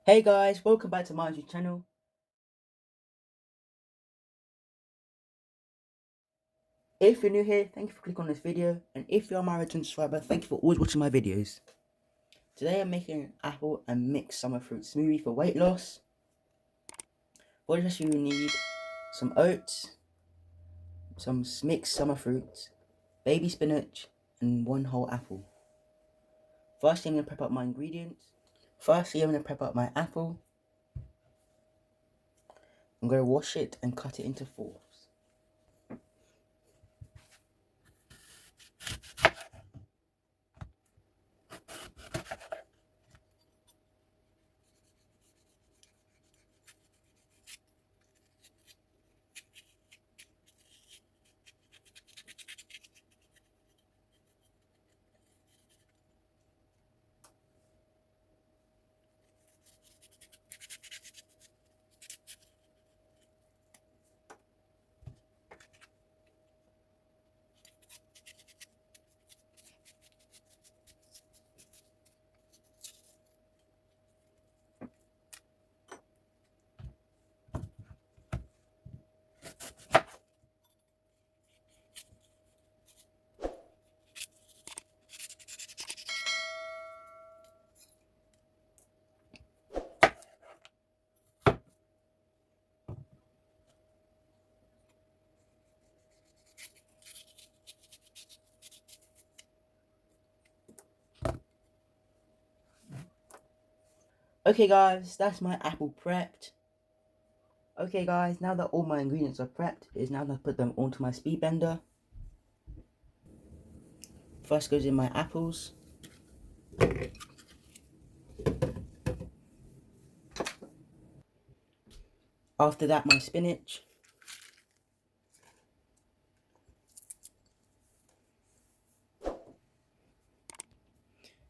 Hey guys, welcome back to my YouTube channel. If you're new here, thank you for clicking on this video, and if you're my return subscriber, thank you for always watching my videos. Today I'm making an apple and mixed summer fruit smoothie for weight loss. For this recipe we need some oats, some mixed summer fruits, baby spinach, and one whole apple. Firstly, I'm going to prep up my ingredients. Firstly, I'm going to prep up my apple. I'm going to wash it and cut it into fourths. Okay guys, that's my apple prepped. Okay guys, now that all my ingredients are prepped, it is now going to put them onto my speed blender. First goes in my apples. After that, my spinach.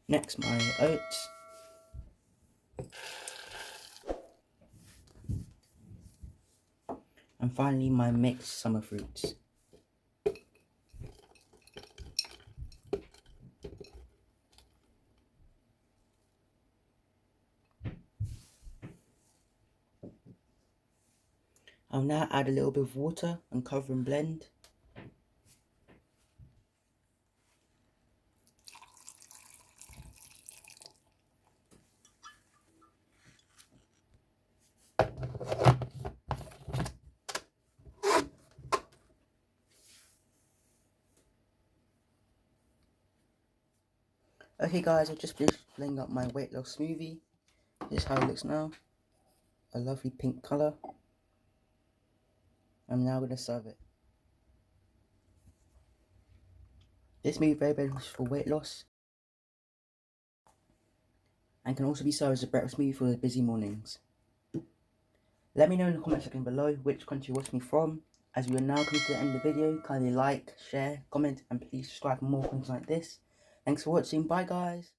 Next, my oats. And finally, my mixed summer fruits. I'll now add a little bit of water and cover and blend. Okay guys, I've just finished blending up my weight loss smoothie. Here's how it looks now. A lovely pink colour. I'm now going to serve it. This smoothie is very beneficial for weight loss, and can also be served as a breakfast smoothie for the busy mornings. Let me know in the comment section below which country you're watching me from. As we are now coming to the end of the video, kindly like, share, comment, and please subscribe for more content like this. Thanks for watching, bye guys!